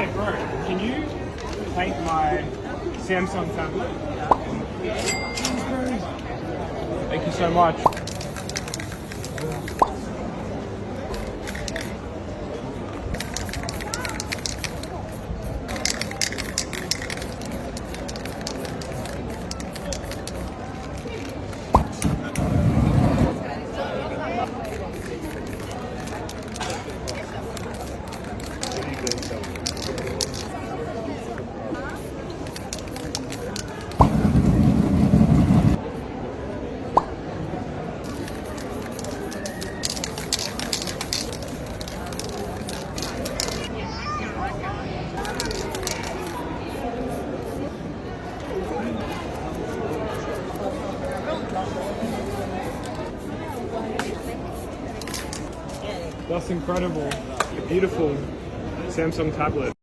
Hey bro, can you take my Samsung tablet? Thank you so much. That's incredible. Beautiful Samsung tablet.